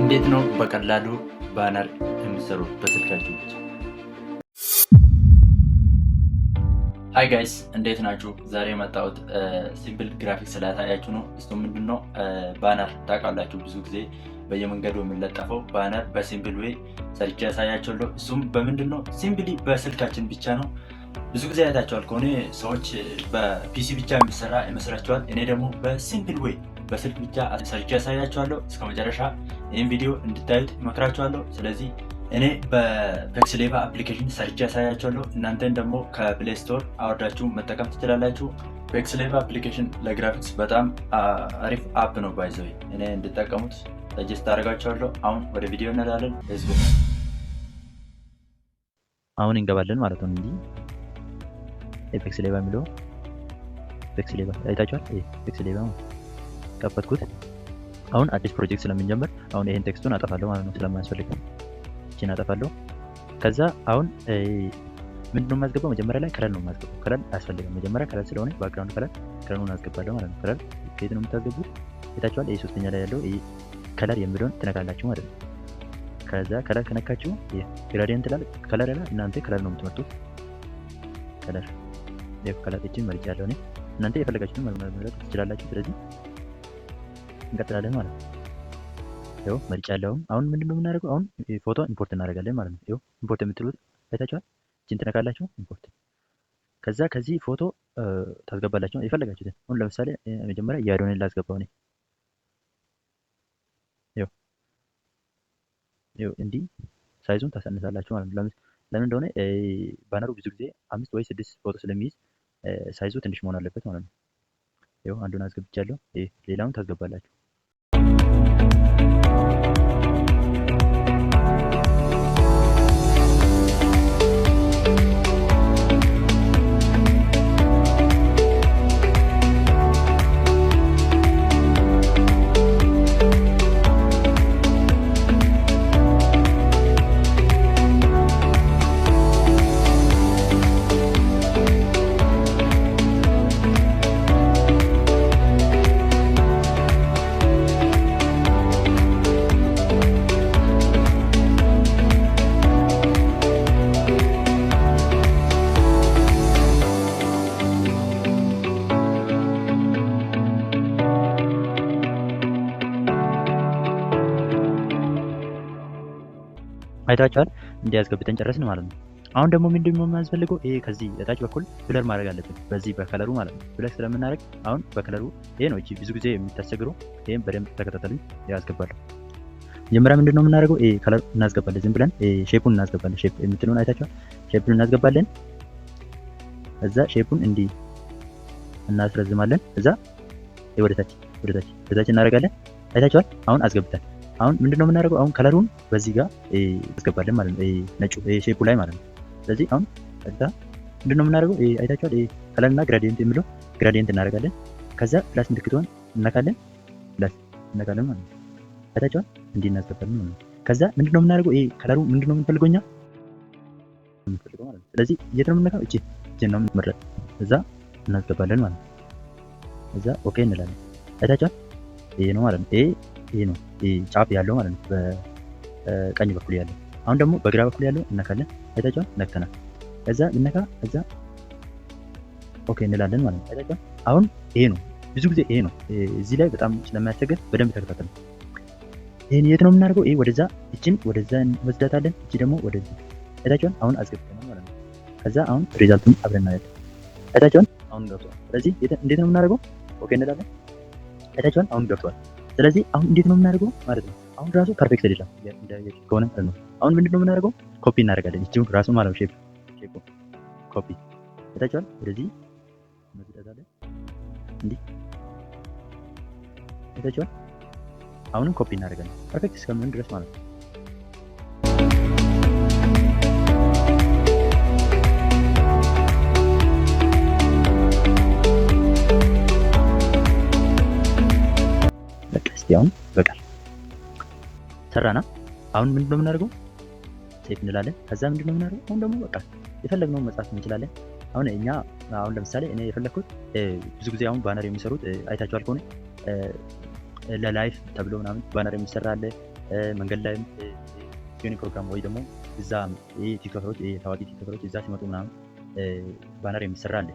እንዴት ነው በቀላሉ ባነር የምትሰሩት በስልካችሁ ብቻ? ሃይ ጋይስ እንዴት ናችሁ? ዛሬ የመጣሁት ሲምፕል ግራፊክስ ስላሳያችሁ ነው። እሱ ምንድነው ባነር ታውቃላችሁ፣ ብዙ ጊዜ በየመንገዱ የሚለጠፈው ባነር በሲምፕል ዌይ ሰርቼ ያሳያችኋለሁ። እሱም በምንድነው ሲምፕሊ በስልካችን ብቻ ነው። ብዙ ጊዜ አይታችኋል ከሆነ ሰዎች በፒሲ ብቻ የሚሰራ ይመስላችኋል። እኔ ደግሞ በሲምፕል ዌይ በስልክ ብቻ ሰርቼ ያሳያችኋለሁ። እስከ መጨረሻ ይህን ቪዲዮ እንድታዩት እመክራችኋለሁ። ስለዚህ እኔ በፔክስሌቫ አፕሊኬሽን ሰርቼ ያሳያችኋለሁ። እናንተን ደግሞ ከፕሌይ ስቶር አወርዳችሁ መጠቀም ትችላላችሁ። ፔክስሌቫ አፕሊኬሽን ለግራፊክስ በጣም አሪፍ አፕ ነው። ባይዘው እኔ እንድጠቀሙት ሰጀስት አደርጋችኋለሁ። አሁን ወደ ቪዲዮ እንሄዳለን። ህዝቡ አሁን እንገባለን ማለት ነው። እንጂ ፔክስሌቫ የሚለው ፔክስሌቫ አይታችኋል። ፔክስሌቫ ከፈትኩት። አሁን አዲስ ፕሮጀክት ስለምንጀምር አሁን ይሄን ቴክስቱን አጠፋለሁ ማለት ነው፣ ስለማያስፈልግ እቺን አጠፋለሁ። ከዛ አሁን ምንድነው የማስገባው? መጀመሪያ ላይ ከለር ነው የማስገባው። ከለር አያስፈልግም። መጀመሪያ ከለር ስለሆነ ባክግራውንድ ከለሩን አስገባለሁ ማለት ነው። ከለር ከየት ነው የምታስገቡት? አይታችኋል። ይሄ ሶስተኛ ላይ ያለው ይሄ ከለር የሚለውን ትነካላችሁ ማለት ነው። ከዛ ከለር ከነካችሁ ግራዲየንት ላይ ከለር ላይ እናንተ ከለር ነው የምትመርጡት። ከለር እቺን መርጫለሁ እኔ። እናንተ የፈለጋችሁትን መምረጥ ትችላላችሁ። ስለዚህ እንቀጥላለን ማለት ነው። ይኸው መርጫለሁ። አሁን ምንድነው የምናደርገው? አሁን ፎቶ ኢምፖርት እናደርጋለን ማለት ነው። ይኸው ኢምፖርት የምትሉት አይታችኋል። እቺን ትነካላችሁ ኢምፖርት። ከዛ ከዚህ ፎቶ ታስገባላችሁ የፈለጋችሁትን። አሁን ለምሳሌ መጀመሪያ የአዶኔን ላስገባው እኔ። ይኸው እንዲህ ሳይዙን ታሳንሳላችሁ ማለት ነው። ለምን እንደሆነ ባነሩ ብዙ ጊዜ 5 ወይ 6 ፎቶ ስለሚይዝ ሳይዙ ትንሽ መሆን አለበት ማለት ነው። ይኸው አንዱን አስገብቻለሁ። ሌላውን ታስገባላችሁ። አይታችኋል። እንዲያስገብተን ጨረስን ማለት ነው። አሁን ደግሞ ምንድነው የሚያስፈልገው? ይሄ ከዚህ እታች በኩል ብለር ማድረግ አለብን፣ በዚህ በከለሩ ማለት ነው። ብለር ስለምናደርግ አሁን በከለሩ ይሄ ነው። እቺ ብዙ ጊዜ የምታስቸግረው። ይሄን በደንብ ተከታተሉኝ። ያስገባለሁ። መጀመሪያ ምንድነው የምናደርገው? ይሄ ከለር እናስገባለን። ዝም ብለን ሼፑን እናስገባለን። ሼፕ የምትለውን አይታችኋል። ሼፑን እናስገባለን። እዛ ሼፑን እንዲህ እናስረዝማለን። እዛ ወደታች እናደርጋለን። አይታችኋል። አሁን አስገብተን አሁን ምንድነው የምናደርገው? አሁን ከለሩን በዚህ ጋር አስገባለን ማለት ነው። ነጩ ሼፑ ላይ ማለት ነው። ስለዚህ አሁን ከዛ ምንድነው የምናደርገው? አይታችኋል። ከለርና ግራዲየንት የሚለው ግራዲየንት እናደርጋለን። ከዛ ፕላስ ምልክቱን እነካለን፣ ፕላስ እነካለን ማለት ነው። አይታችኋል። እንዲህ እናስገባለን ማለት ነው። ከዛ ምንድነው የምናደርገው? ከለሩ ምንድነው የምንፈልገው እኛ ማለት ነው። ስለዚህ የት ነው የምንነካው? እቺ ነው የምንመረጥ። እዛ እናስገባለን ማለት ነው። እዛ ኦኬ እንላለን። አይታችኋል። ይሄ ነው ማለት ነው። ይሄ ነው ጫፍ ያለው ማለት ነው፣ በቀኝ በኩል ያለው። አሁን ደግሞ በግራ በኩል ያለው እነካለን። አይታችኋል። ነክተናል። ከዛ ብነካ ከዛ ኦኬ እንላለን ማለት ነው። አይታችኋል። አሁን ይሄ ነው፣ ብዙ ጊዜ ይሄ ነው። እዚህ ላይ በጣም ስለማያስቸግር በደንብ ተከታተሉ። ይሄን የት ነው የምናደርገው? ወደዛ፣ እቺን ወደዛ እንወስዳታለን። እቺ ደግሞ ወደዚህ። አይታችኋል። አሁን አስገብተናል ማለት ነው። ከዛ አሁን ሪዛልቱን አብረን እናያለን። አይታችኋል። አሁን ገብቷል። ስለዚህ እንዴት ነው የምናደርገው? ኦኬ እንላለን። አይታችኋል። አሁን ገብቷል። ስለዚህ አሁን እንዴት ነው የምናደርገው ማለት ነው። አሁን ራሱ ፐርፌክት አይደለም ከሆነ ማለት ነው። አሁን ምንድነው የምናደርገው? ኮፒ እናደርጋለን። እቺውን ራሱ ማለት ነው ሼፕ ኮፒ። አይታችኋል። ወደዚህ እንወስዳታለን እንዲህ። አይታችኋል። አሁንም ኮፒ እናደርጋለን ፐርፌክት እስከምን ድረስ ማለት ነው። ያውን በቃል ሰራና አሁን ምንድነው የምናደርገው? ሴቭ እንላለን። ከዛ ምንድነው የምናደርገው? አሁን ደግሞ በቃ የፈለግነውን መጻፍ እንችላለን። አሁን ለምሳሌ እኔ የፈለኩት ብዙ ጊዜ አሁን ባነር የሚሰሩት አይታችኋል ከሆነ ለላይፍ ተብሎ ምናምን ባነር የሚሰራ አለ። መንገድ ላይም የሆነ ፕሮግራም ወይ ደግሞ እዛ ቲክቶከሮች ታዋቂ ቲክቶከሮች እዛ ሲመጡ ምናምን ባነር የሚሰራ አለ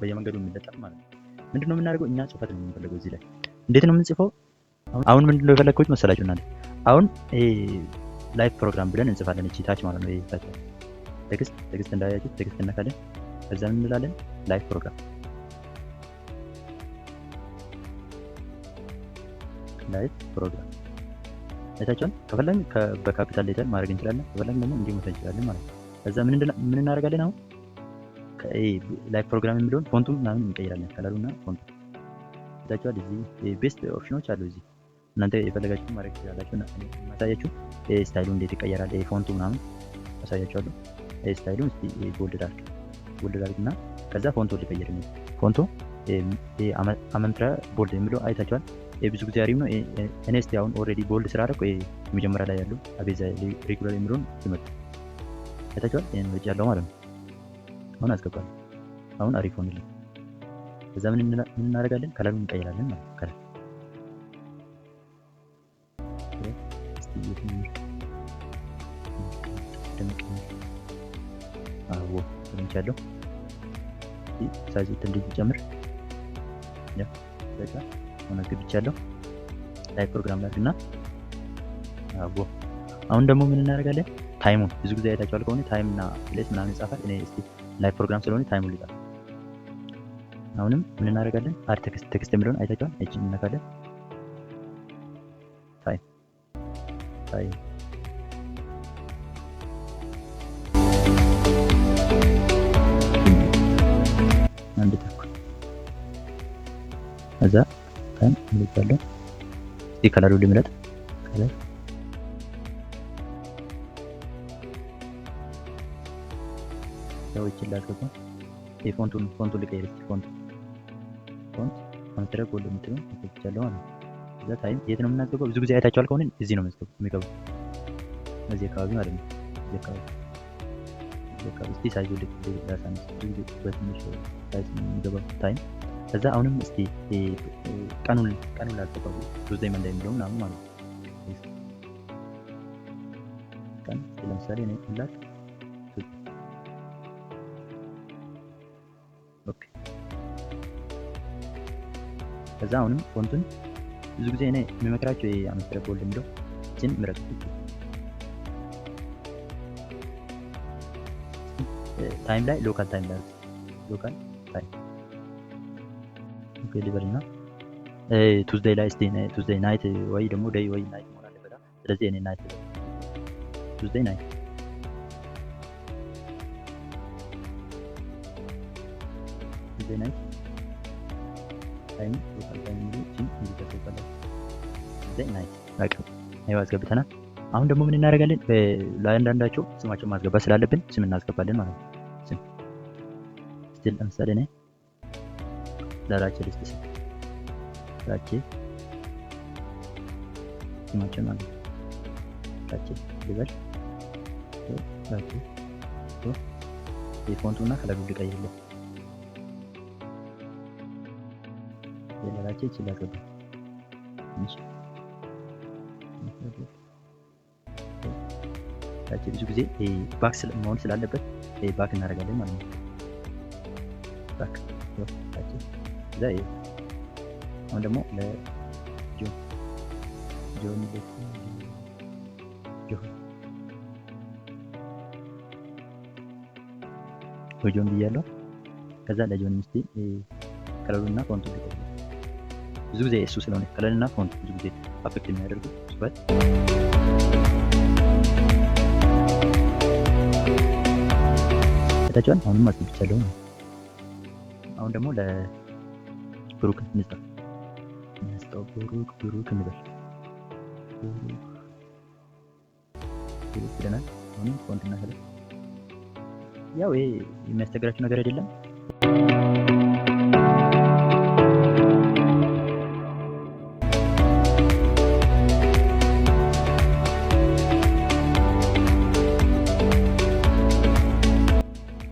በየመንገዱ የሚለጠፍ ማለት ነው። ምንድነው የምናደርገው እኛ ጽሁፈት ነው የምንፈልገው እዚህ ላይ እንዴት ነው የምንጽፈው? አሁን ምንድነው የፈለግኩት መሰላችሁ እናንተ አሁን ላይቭ ፕሮግራም ብለን እንጽፋለን። እቺ ታች ማለት ነው ታች ቴክስት እንዳያችሁ ቴክስት እናካለን። ከዛ ምን እንላለን ላይቭ ፕሮግራም አይታችኋል። ከፈለግን በካፒታል ሌተር ማድረግ እንችላለን፣ ከፈለግን ደግሞ እንዲህ መጻፍ እንችላለን ማለት ነው። ከዛ ምን እናደርጋለን አሁን ላይቭ ፕሮግራም የሚለውን ፎንቱን ምናምን እንቀይራለን። ከለሩና ፎንቱ አይታችኋል። እዚህ ቤስት ኦፕሽኖች አሉ። እዚህ እናንተ የፈለጋችሁ ማድረግ ትችላላችሁ። ማሳያችሁ ስታይሉ እንዴት ይቀየራል፣ ፎንቱ ምናምን አሳያችኋለሁ። ስታይሉን እስቲ ቦልድ ዳርክ እና ከዛ ፎንቱ ሊቀየር ነው። ፎንቱ አመንትራ ቦልድ የሚለው አይታችኋል። ብዙ ጊዜ አሪፍ ነው። እኔ እስቲ አሁን ኦልሬዲ ቦልድ ስላደረኩ የመጀመሪያ ላይ ያለው አቤዛ ሬጉላር የሚለውን ይመጣ አይታችኋል። ይሄን ወጪ ያለው ማለት ነው። አሁን አስገባለሁ። አሁን አሪፍ ሆነልኝ። ከዛ ምን እናደርጋለን ከለሩን እንቀይራለን ማለት ነው። ከለር እስቲ ያለው ሳይዙ ትንሽ ጨምር ያ በቃ ሆነ ግብቻለሁ። ላይ ፕሮግራም ላድርግና አሁን ደግሞ ምን እናደርጋለን ታይሙን ብዙ ጊዜ አይታችኋል ከሆነ ታይም እና ፕሌስ ምናምን ይጻፋል። እኔ እስቲ ላይ ፕሮግራም ስለሆነ ታይሙን ልጻፍ። አሁንም ምን እናደርጋለን አድ ቴክስት የሚለውን አይታችኋል። እቺ እንነካለን ታይም አንድ ተኩል እዛ ታይም እንልካለን። እስቲ ከለሩ ልምረጥ ከለር ሰዎች ላስገባ ፎንቱ ልቀይር። እስቲ ፎንት ማድረግ ወደ ምትለው ተፈቻለሁ ማለት ነው። እዛ ታይም የት ነው የምናስገባው? ብዙ ጊዜ አይታችኋል ከሆነ እዚህ ነው የሚገባው እዚህ አካባቢ ማለት ነው። እዚህ አካባቢ እስቲ ሳይዙ ለሳንስ ብዙ ጊዜ በትንሽ ሳይዝ የሚገባው ታይም። ከዛ አሁንም እስቲ ቀኑን ላስገባው ቱዝዴይ መንዴይ የሚለው ምናምን ማለት ነው። ቀን ለምሳሌ እኔ ሁላት ኦኬ። ከዛ አሁንም ፎንቱን ብዙ ጊዜ እኔ የሚመክራቸው የአምስተር ቦልድ የሚለው እችን ምረጡ። ታይም ላይ ሎካል ታይም ላይ ሎካል ታይም ኦኬ ሊበልና ቱዝዴይ ላይ እስቲ ቱዝዴይ ናይት ወይ ደግሞ ዴይ ወይ ናይት መሆን አለበት። ስለዚህ እኔ ናይት ቱዝዴይ ናይት ታይም ሎካል ታይም ነው እቺ እንዲተከፈለ ቱዝዴይ ናይት በቃ ይሄው አስገብተናል። አሁን ደግሞ ምን እናደርጋለን ለአንዳንዳቸው ስማቸውን ማስገባት ስላለብን ስም እናስገባለን ማለት ነው። ስም ስቲል ለምሳሌ እኔ ለራቼ ልስጥ ስም ራቼ ስማቸው ማለት ነው። ራቼ ልበል ራቼ የፎንቱና ከለሩ ልቀይርለት ለራቼ ይችላል ገባ እንጂ ብዙ ጊዜ ባክ መሆን ስላለበት ባክ እናደርጋለን ማለት ነው። ባክ እዛ አሁን ደግሞ ለጆን ብያለሁ። ከዛ ለጆን ምስቲ ከለሩና ፎንቱ ብዙ ጊዜ እሱ ስለሆነ ከለርና ፎንት ብዙ ጊዜ አፌክት የሚያደርጉ ሱበት ታቻን አሁንም ማስብቻለሁ። አሁን ደግሞ ለብሩክ እንጻፍ ብሩክ እንበል ብሩክ ብለናል። አሁን ፎንትና ከለር ያው ይሄ የሚያስቸግራችሁ ነገር አይደለም።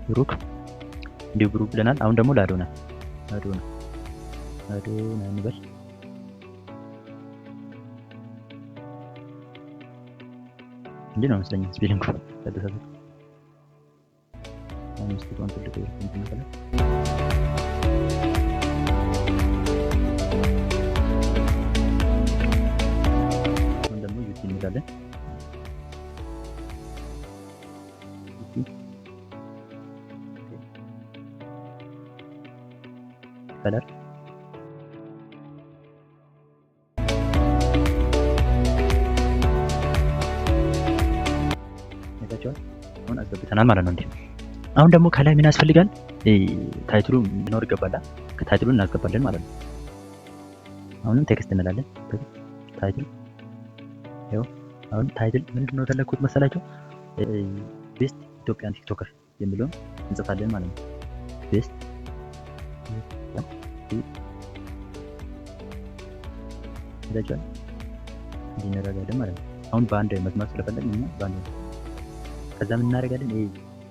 ብሩክ እንዲሁ ብሩክ ብለናል። አሁን ደግሞ ለአዶና እንበል እንዲህ ነው መስለኝ ስፔሊንግ ተደሰተ። አሁን እስቲ ኮንትሮል ልቀይር እንትን ከለ አሁን ደግሞ ዩቲ እንላለን። ከለር አሁን አስገብተናል ማለት ነው። እንዴ አሁን ደግሞ ከላይ ምን ያስፈልጋል? ታይትሉ ሊኖር ይገባል። ከታይትሉን እናስገባለን ማለት ነው። አሁንም ቴክስት እንላለን። ታይትል ይኸው። አሁን ታይትል ምንድነው የፈለኩት መሰላችሁ? ቤስት ኢትዮጵያን ቲክቶከር የሚለውን እንጽፋለን ማለት ነው። ቤስት ይላችኋል እንዲህ እናደርጋለን ማለት ነው። አሁን በአንድ መስመር ስለፈለግን እና በአንድ ከዛ ምን እናደርጋለን? ይሄ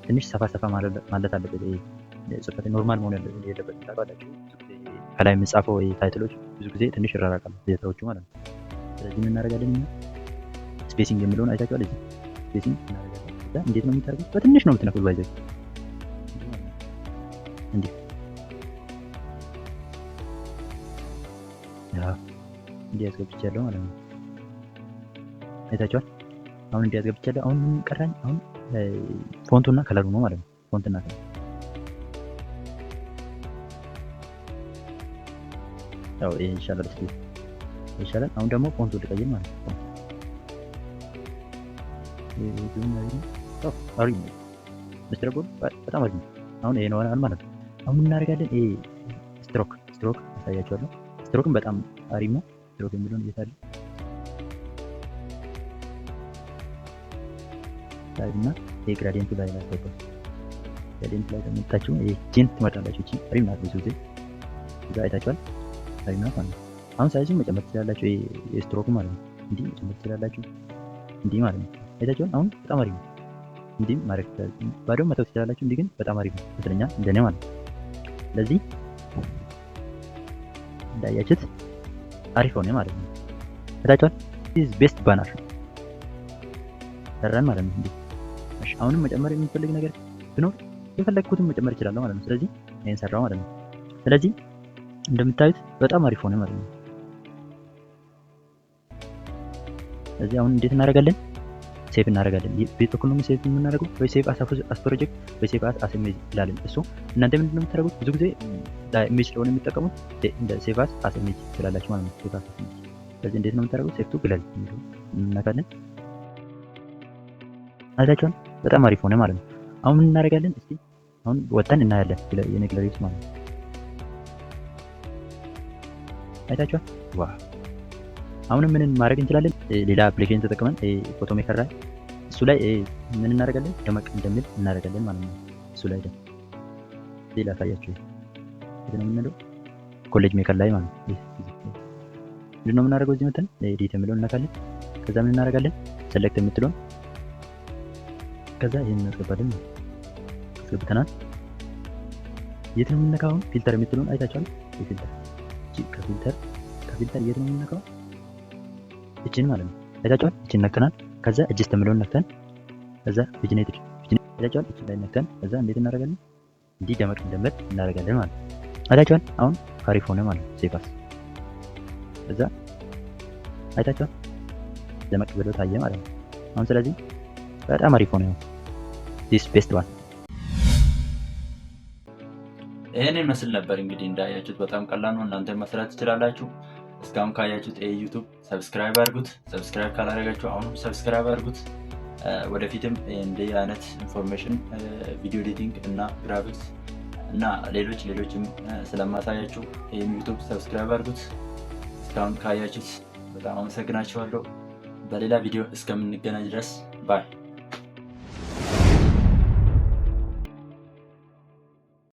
ትንሽ ሰፋ ማለት አለበት። ይሄ ጽፈት ኖርማል መሆን የለበትም። ታውቃላችሁ ከላይ የምጻፈው ታይትሎች ብዙ ጊዜ ትንሽ ይራራቃሉ ሌተሮቹ ማለት ነው። ስለዚህ ምን እናደርጋለን? እኛ ስፔሲንግ የሚለውን አይታችኋል። እዚህ ስፔሲንግ እናደርጋለን። ከዛ እንዴት ነው የምታደርጉት? በትንሽ ነው የምትነኩት። ባይዘው እንዲህ እንዲህ ያስገብቻለሁ ማለት ነው። አይታችኋል። አሁን እንዲህ ያስገብቻለሁ። አሁን ምን ቀራኝ? አሁን ፎንቱና ከለሩ ነው ማለት ነው። ፎንትና ከለር ያው ይሄ ይሻላል። እስኪ ይሻላል። አሁን ደግሞ ፎንቱ ልቀይር ማለት ነው። አሪፍ ነው። ምስትረጎል በጣም አሪፍ ነው። አሁን ይሄ ነው ማለት ነው። አሁን ምን እናደርጋለን? ይሄ ስትሮክ አሳያችኋለሁ። ስትሮክም በጣም አሪፍ ነው። ስትሮክ የሚለውን እየታለ እና የግራዲየንቱ ላይ ላስገባ። ግራዲየንቱ ላይ ተመጣጣችሁ ጂን ትመጣላችሁ። እቺ አሪፍ ናት። ብዙ ጊዜ እዛ አይታችኋል። አሪፍ ናት ማለት ነው። አሁን ሳይዙን መጨመር ትችላላችሁ። የስትሮክ ማለት ነው። እንዲህ መጨመር ትችላላችሁ። እንዲህ ማለት ነው። አይታችኋል። አሁን በጣም አሪፍ ነው። እንዲህ ማድረግ ትችላላችሁ። ባዶም መተው ትችላላችሁ። እንዲህ ግን በጣም አሪፍ ነው ስለኛ እንደኔ ማለት ነው። ስለዚህ እንዳያችሁት አሪፍ ሆነ ማለት ነው። አይታችኋል። ኢዝ ቤስት ባነር ሰራን ማለት ነው። እንዴ እሺ፣ አሁንም መጨመር የሚፈልግ ነገር ቢኖር የፈለግኩትን መጨመር ይችላል ማለት ነው። ስለዚህ ይሄን ሰራው ማለት ነው። ስለዚህ እንደምታዩት በጣም አሪፍ ሆነ ማለት ነው። ስለዚህ አሁን እንዴት እናደርጋለን? ሴቭ እናደርጋለን። ቤት በኩል ነው ሴቭ የምናደርገው ወይ ሴቭ አስ ፕሮጀክት ወይ ሴቭ አስ ኢሜጅ ይላል እሱ። እናንተ ምንድነው የምታደርጉት? ብዙ ጊዜ ኢሜጅ ስለሆነ የሚጠቀሙት እንደ ሴቭ አስ ኢሜጅ ትላላችሁ ማለት ነው። ሴቭ አስ ኢሜጅ። ስለዚህ እንዴት ነው የምታደርጉት? ሴቭ ቱ ግለል እናካለን። አይታችኋል። በጣም አሪፍ ሆነ ማለት ነው። አሁን ምን እናደርጋለን? እስቲ አሁን ወጣን እናያለን የኔግለሪውስ ማለት ነው። አይታችኋል። ዋው! አሁን ምን ማድረግ እንችላለን? ሌላ አፕሊኬሽን ተጠቅመን ፎቶ ሜከር ላይ እሱ ላይ ምን እናደርጋለን? ደመቅ እንደሚል እናደርጋለን ማለት ነው። እሱ ላይ ደግሞ ሌላ ታያችሁ እዚህ ነው የምንለው ኮሌጅ ሜከር ላይ ማለት ነው። ምንድን ነው የምናደርገው? እዚህ መተን ኤዲት የሚለውን እናካለን። ከዛ ምን እናደርጋለን? ሴሌክት የምትለውን ከዛ ይሄን እናስገባለን። አስገብተናል። የት ነው የምንነካው? ፊልተር የምትለውን አይታችኋል። ፊልተር ከፊልተር የት ነው የምንነካው? እቺን ማለት ነው። አይታችኋል። እቺን ነክተናል። ከዛ አጀስት የምለውን ነክተን ከዛ ቪጅኔትድ አይታችኋል። እቺን ላይ ነክተን ከዛ እንዴት እናደርጋለን? እንዲህ ደመቅ እንደምል እናደርጋለን ማለት ነው። አይታችኋል። አሁን አሪፍ ሆነ ማለት ነው። ሴፋስ ከዛ አይታችኋል። ደመቅ ብሎ ታየ ማለት ነው። አሁን ስለዚህ በጣም አሪፍ ሆነ። ዲስ ቤስት ዋን ይሄን ይመስል ነበር። እንግዲህ እንዳያችሁት በጣም ቀላል ነው። እናንተ መስራት ትችላላችሁ። እስካሁን ካያችሁት ዩቲዩብ ሰብስክራይብ አድርጉት። ሰብስክራይብ ካላደረጋችሁ አሁንም ሰብስክራይብ አድርጉት። ወደፊትም እንዲህ አይነት ኢንፎርሜሽን ቪዲዮ ኤዲቲንግ እና ግራፊክስ እና ሌሎችም ስለማሳያችሁ ይህን ዩቲዩብ ሰብስክራይብ አድርጉት። እስካሁን ካያችሁት በጣም አመሰግናችኋለሁ። በሌላ ቪዲዮ እስከምንገናኝ ድረስ ባይ